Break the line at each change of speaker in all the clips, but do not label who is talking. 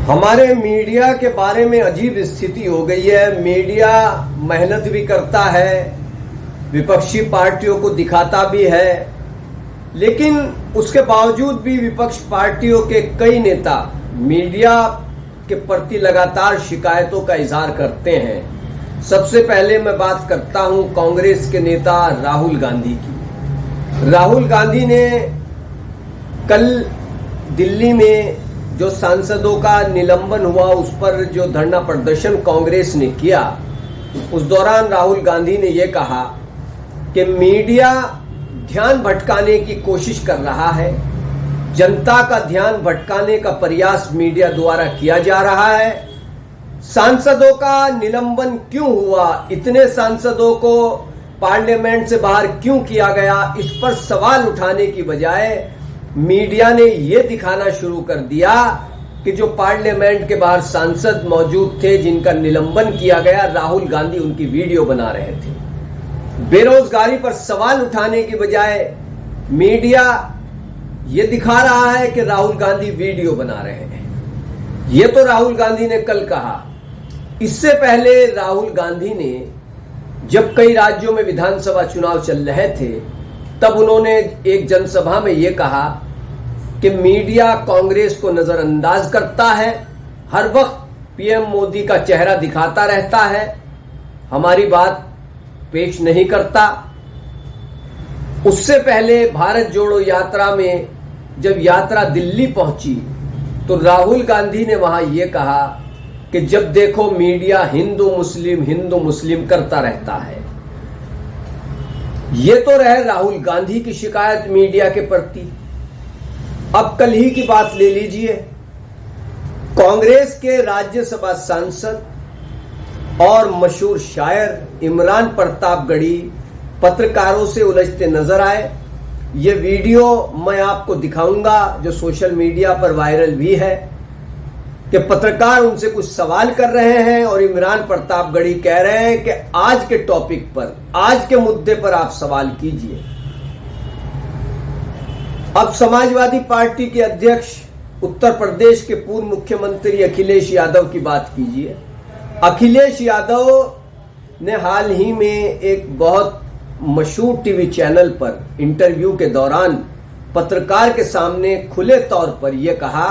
हमारे मीडिया के बारे में अजीब स्थिति हो गई है। मीडिया मेहनत भी करता है, विपक्षी पार्टियों को दिखाता भी है, लेकिन उसके बावजूद भी विपक्ष पार्टियों के कई नेता मीडिया के प्रति लगातार शिकायतों का इजहार करते हैं। सबसे पहले मैं बात करता हूं कांग्रेस के नेता राहुल गांधी की। राहुल गांधी ने कल दिल्ली में जो सांसदों का निलंबन हुआ उस पर जो धरना प्रदर्शन कांग्रेस ने किया, उस दौरान राहुल गांधी ने यह कहा कि मीडिया ध्यान भटकाने की कोशिश कर रहा है, जनता का ध्यान भटकाने का प्रयास मीडिया द्वारा किया जा रहा है। सांसदों का निलंबन क्यों हुआ, इतने सांसदों को पार्लियामेंट से बाहर क्यों किया गया, इस पर सवाल उठाने की बजाय मीडिया ने यह दिखाना शुरू कर दिया कि जो पार्लियामेंट के बाहर सांसद मौजूद थे जिनका निलंबन किया गया, राहुल गांधी उनकी वीडियो बना रहे थे। बेरोजगारी पर सवाल उठाने की बजाय मीडिया ये दिखा रहा है कि राहुल गांधी वीडियो बना रहे हैं। ये तो राहुल गांधी ने कल कहा। इससे पहले राहुल गांधी ने जब कई राज्यों में विधानसभा चुनाव चल रहे थे, तब उन्होंने एक जनसभा में यह कहा कि मीडिया कांग्रेस को नजरअंदाज करता है, हर वक्त पीएम मोदी का चेहरा दिखाता रहता है, हमारी बात पेश नहीं करता। उससे पहले भारत जोड़ो यात्रा में जब यात्रा दिल्ली पहुंची तो राहुल गांधी ने वहां यह कहा कि जब देखो मीडिया हिंदू मुस्लिम करता रहता है। ये तो रहे राहुल गांधी की शिकायत मीडिया के प्रति। अब कल ही की बात ले लीजिए। कांग्रेस के राज्यसभा सांसद और मशहूर शायर इमरान प्रतापगढ़ी पत्रकारों से उलझते नजर आए। ये वीडियो मैं आपको दिखाऊंगा जो सोशल मीडिया पर वायरल भी है कि पत्रकार उनसे कुछ सवाल कर रहे हैं और इमरान प्रतापगढ़ी कह रहे हैं कि आज के टॉपिक पर, आज के मुद्दे पर आप सवाल कीजिए। अब समाजवादी पार्टी के अध्यक्ष उत्तर प्रदेश के पूर्व मुख्यमंत्री अखिलेश यादव की बात कीजिए। अखिलेश यादव ने हाल ही में एक बहुत मशहूर टीवी चैनल पर इंटरव्यू के दौरान पत्रकार के सामने खुले तौर पर यह कहा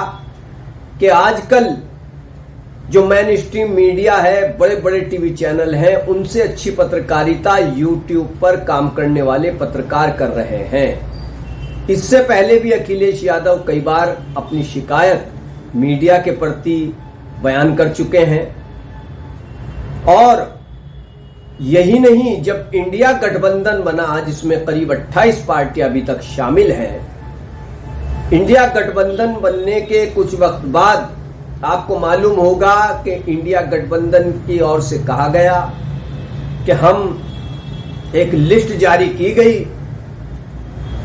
कि आजकल जो मेन स्ट्रीम मीडिया है, बड़े बड़े टीवी चैनल हैं, उनसे अच्छी पत्रकारिता यूट्यूब पर काम करने वाले पत्रकार कर रहे हैं। इससे पहले भी अखिलेश यादव कई बार अपनी शिकायत मीडिया के प्रति बयान कर चुके हैं। और यही नहीं, जब इंडिया गठबंधन बना जिसमें करीब 28 पार्टियां अभी तक शामिल हैं, इंडिया गठबंधन बनने के कुछ वक्त बाद आपको मालूम होगा कि इंडिया गठबंधन की ओर से कहा गया कि हम एक लिस्ट जारी की गई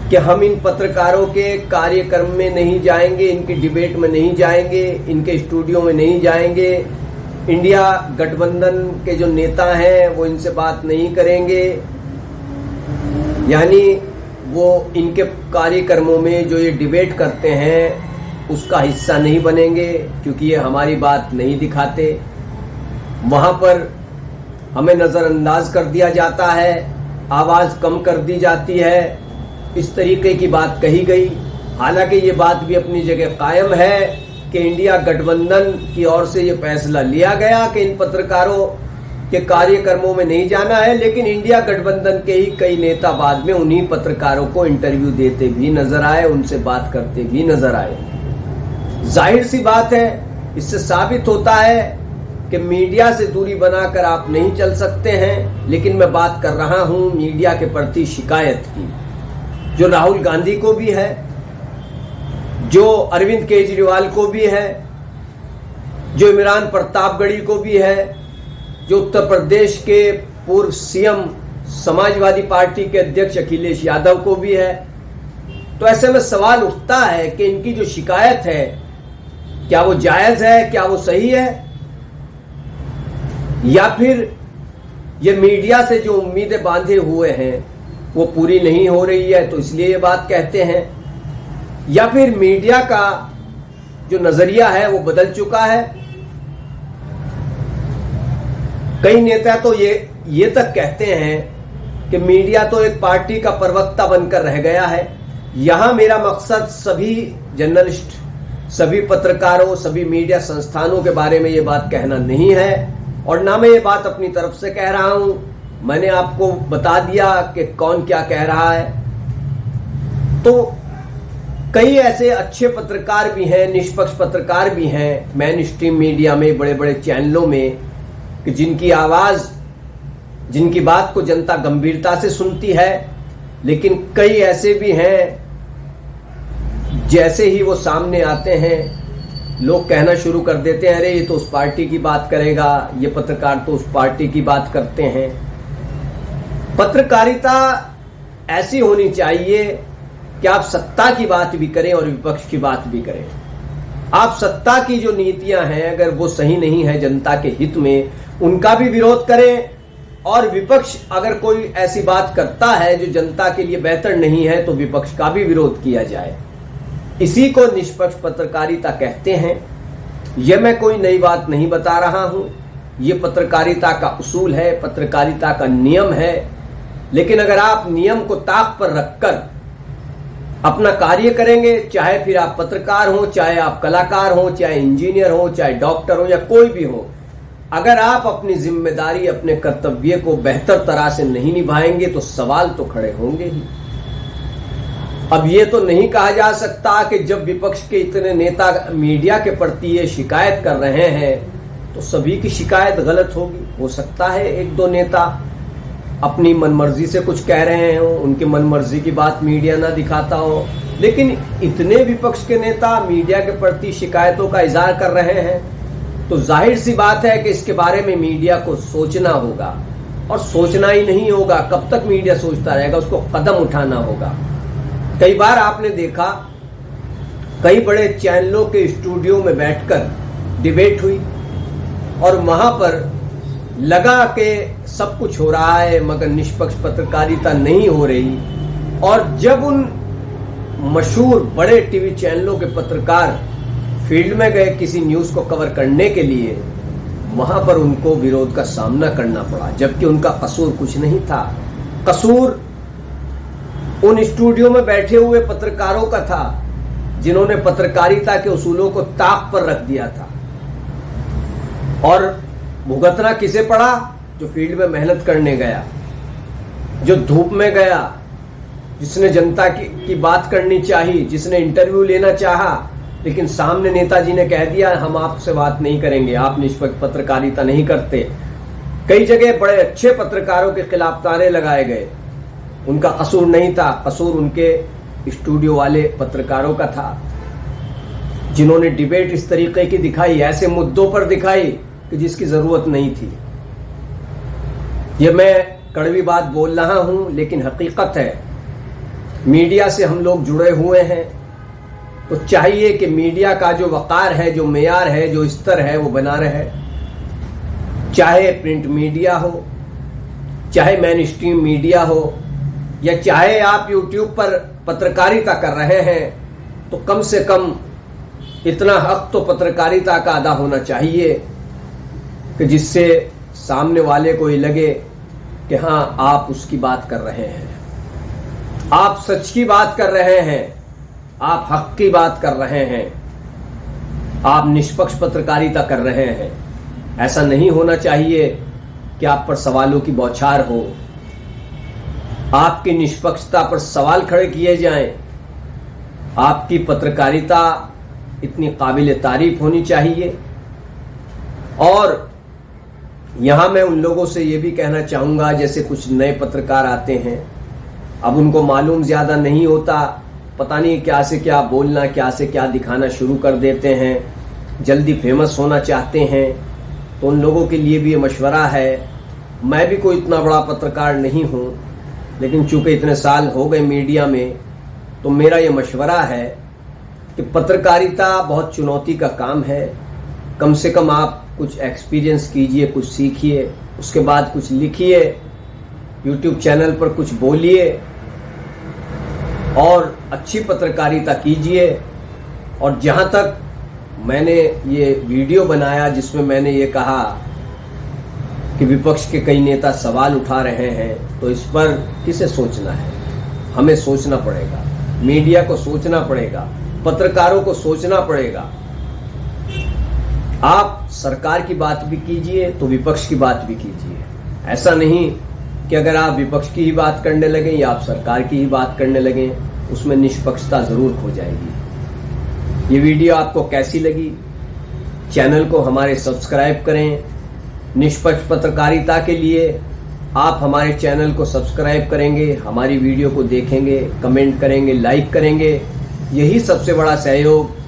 कि हम इन पत्रकारों के कार्यक्रम में नहीं जाएंगे, इनकी डिबेट में नहीं जाएंगे, इनके स्टूडियो में नहीं जाएंगे, इंडिया गठबंधन के जो नेता हैं वो इनसे बात नहीं करेंगे, यानी वो इनके कार्यक्रमों में जो ये डिबेट करते हैं उसका हिस्सा नहीं बनेंगे क्योंकि ये हमारी बात नहीं दिखाते। वहाँ पर हमें नज़रअंदाज कर दिया जाता है, आवाज़ कम कर दी जाती है, इस तरीके की बात कही गई। हालांकि ये बात भी अपनी जगह कायम है कि इंडिया गठबंधन की ओर से ये फैसला लिया गया कि इन पत्रकारों के कार्यक्रमों में नहीं जाना है, लेकिन इंडिया गठबंधन के ही कई नेता बाद में उन्हीं पत्रकारों को इंटरव्यू देते भी नजर आए, उनसे बात करते भी नजर आए। जाहिर सी बात है, इससे साबित होता है कि मीडिया से दूरी बनाकर आप नहीं चल सकते हैं। लेकिन मैं बात कर रहा हूं मीडिया के प्रति शिकायत की, जो राहुल गांधी को भी है, जो अरविंद केजरीवाल को भी है, जो इमरान प्रतापगढ़ी को भी है, जो उत्तर प्रदेश के पूर्व सीएम समाजवादी पार्टी के अध्यक्ष अखिलेश यादव को भी है। तो ऐसे में सवाल उठता है कि इनकी जो शिकायत है क्या वो जायज है, क्या वो सही है, या फिर ये मीडिया से जो उम्मीदें बांधे हुए हैं वो पूरी नहीं हो रही है तो इसलिए ये बात कहते हैं, या फिर मीडिया का जो नजरिया है वो बदल चुका है। कई नेता तो ये तक कहते हैं कि मीडिया तो एक पार्टी का प्रवक्ता बनकर रह गया है। यहां मेरा मकसद सभी जर्नलिस्ट, सभी पत्रकारों, सभी मीडिया संस्थानों के बारे में ये बात कहना नहीं है, और ना मैं ये बात अपनी तरफ से कह रहा हूं। मैंने आपको बता दिया कि कौन क्या कह रहा है। तो कई ऐसे अच्छे पत्रकार भी हैं, निष्पक्ष पत्रकार भी हैं मेन स्ट्रीम मीडिया में, बड़े बड़े चैनलों में, कि जिनकी आवाज, जिनकी बात को जनता गंभीरता से सुनती है। लेकिन कई ऐसे भी हैं, जैसे ही वो सामने आते हैं लोग कहना शुरू कर देते हैं, अरे ये तो उस पार्टी की बात करेगा, ये पत्रकार तो उस पार्टी की बात करते हैं। पत्रकारिता ऐसी होनी चाहिए कि आप सत्ता की बात भी करें और विपक्ष की बात भी करें। आप सत्ता की जो नीतियां हैं अगर वो सही नहीं है जनता के हित में, उनका भी विरोध करें, और विपक्ष अगर कोई ऐसी बात करता है जो जनता के लिए बेहतर नहीं है तो विपक्ष का भी विरोध किया जाए। इसी को निष्पक्ष पत्रकारिता कहते हैं। यह मैं कोई नई बात नहीं बता रहा हूं, यह पत्रकारिता का उसूल है, पत्रकारिता का नियम है। लेकिन अगर आप नियम को ताक पर रखकर अपना कार्य करेंगे, चाहे फिर आप पत्रकार हो, चाहे आप कलाकार हो, चाहे इंजीनियर हो, चाहे डॉक्टर हो या कोई भी हो, अगर आप अपनी जिम्मेदारी, अपने कर्तव्य को बेहतर तरह से नहीं निभाएंगे तो सवाल तो खड़े होंगे ही। अब ये तो नहीं कहा जा सकता कि जब विपक्ष के इतने नेता मीडिया के प्रति ये शिकायत कर रहे हैं तो सभी की शिकायत गलत होगी। हो सकता है एक दो नेता अपनी मनमर्जी से कुछ कह रहे हो, उनकी मनमर्जी की बात मीडिया ना दिखाता हो, लेकिन इतने विपक्ष के नेता मीडिया के प्रति शिकायतों का इजहार कर रहे हैं तो जाहिर सी बात है कि इसके बारे में मीडिया को सोचना होगा। और सोचना ही नहीं होगा, कब तक मीडिया सोचता रहेगा, उसको कदम उठाना होगा। कई बार आपने देखा कई बड़े चैनलों के स्टूडियो में बैठकर डिबेट हुई और वहां पर लगा कि सब कुछ हो रहा है मगर निष्पक्ष पत्रकारिता नहीं हो रही। और जब उन मशहूर बड़े टीवी चैनलों के पत्रकार फील्ड में गए किसी न्यूज को कवर करने के लिए, वहां पर उनको विरोध का सामना करना पड़ा, जबकि उनका कसूर कुछ नहीं था। कसूर उन स्टूडियो में बैठे हुए पत्रकारों का था जिन्होंने पत्रकारिता के उसूलों को ताक पर रख दिया था। और भुगतना किसे पड़ा? जो फील्ड में मेहनत करने गया, जो धूप में गया, जिसने जनता की बात करनी चाहिए, जिसने इंटरव्यू लेना चाहा, लेकिन सामने नेताजी ने कह दिया हम आपसे बात नहीं करेंगे, आप निष्पक्ष पत्रकारिता नहीं करते। कई जगह बड़े अच्छे पत्रकारों के खिलाफ ताने लगाए गए, उनका कसूर नहीं था, कसूर उनके स्टूडियो वाले पत्रकारों का था जिन्होंने डिबेट इस तरीके की दिखाई, ऐसे मुद्दों पर दिखाई कि जिसकी जरूरत नहीं थी। यह मैं कड़वी बात बोल रहा हूं लेकिन हकीकत है। मीडिया से हम लोग जुड़े हुए हैं तो चाहिए कि मीडिया का जो वकार है, जो मेयार है, जो स्तर है वो बना रहे। चाहे प्रिंट मीडिया हो, चाहे मेन स्ट्रीम मीडिया हो, या चाहे आप यूट्यूब पर पत्रकारिता कर रहे हैं, तो कम से कम इतना हक तो पत्रकारिता का अदा होना चाहिए कि जिससे सामने वाले को ये लगे कि हाँ आप उसकी बात कर रहे हैं, आप सच की बात कर रहे हैं, आप हक की बात कर रहे हैं, आप निष्पक्ष पत्रकारिता कर रहे हैं। ऐसा नहीं होना चाहिए कि आप पर सवालों की बौछार हो, आपकी निष्पक्षता पर सवाल खड़े किए जाएं। आपकी पत्रकारिता इतनी काबिल तारीफ होनी चाहिए। और यहां मैं उन लोगों से ये भी कहना चाहूंगा, जैसे कुछ नए पत्रकार आते हैं, अब उनको मालूम ज्यादा नहीं होता, पता नहीं क्या से क्या बोलना, क्या से क्या दिखाना शुरू कर देते हैं, जल्दी फेमस होना चाहते हैं। तो उन लोगों के लिए भी ये मशवरा है। मैं भी कोई इतना बड़ा पत्रकार नहीं हूं, लेकिन चूंकि इतने साल हो गए मीडिया में, तो मेरा ये मशवरा है कि पत्रकारिता बहुत चुनौती का काम है। कम से कम आप कुछ एक्सपीरियंस कीजिए, कुछ सीखिए, उसके बाद कुछ लिखिए, यूट्यूब चैनल पर कुछ बोलिए और अच्छी पत्रकारिता कीजिए। और जहाँ तक मैंने ये वीडियो बनाया जिसमें मैंने ये कहा कि विपक्ष के कई नेता सवाल उठा रहे हैं, तो इस पर किसे सोचना है? हमें सोचना पड़ेगा, मीडिया को सोचना पड़ेगा, पत्रकारों को सोचना पड़ेगा। आप सरकार की बात भी कीजिए तो विपक्ष की बात भी कीजिए। ऐसा नहीं कि अगर आप विपक्ष की ही बात करने लगे या आप सरकार की ही बात करने लगे, उसमें निष्पक्षता जरूर खो जाएगी। ये वीडियो आपको कैसी लगी? चैनल को हमारे सब्सक्राइब करें। निष्पक्ष पत्रकारिता के लिए आप हमारे चैनल को सब्सक्राइब करेंगे, हमारी वीडियो को देखेंगे, कमेंट करेंगे, लाइक करेंगे। यही सबसे बड़ा सहयोग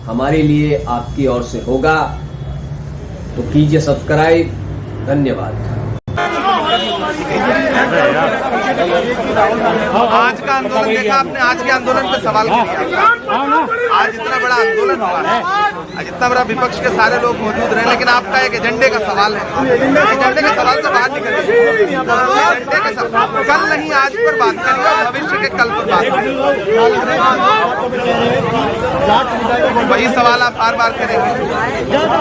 हमारे लिए आपकी ओर से होगा। तो कीजिए सब्सक्राइब। धन्यवाद।
आज का आंदोलन देखा आपने? आज के आंदोलन पे सवाल किया। आज इतना बड़ा आंदोलन हुआ है, आज इतना बड़ा विपक्ष के सारे लोग मौजूद रहे, लेकिन आपका एक एजेंडे का सवाल है। एजेंडे के सवाल से बाहर निकलिए। एजेंडे के सवाल कल नहीं आज पर बात करिए, भविष्य के कल पर बात करिए। वही सवाल आप बार बार करेंगे।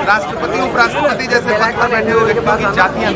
राष्ट्रपति उपराष्ट्रपति जैसे पद पर बैठे हुए व्यक्तियों की जातियां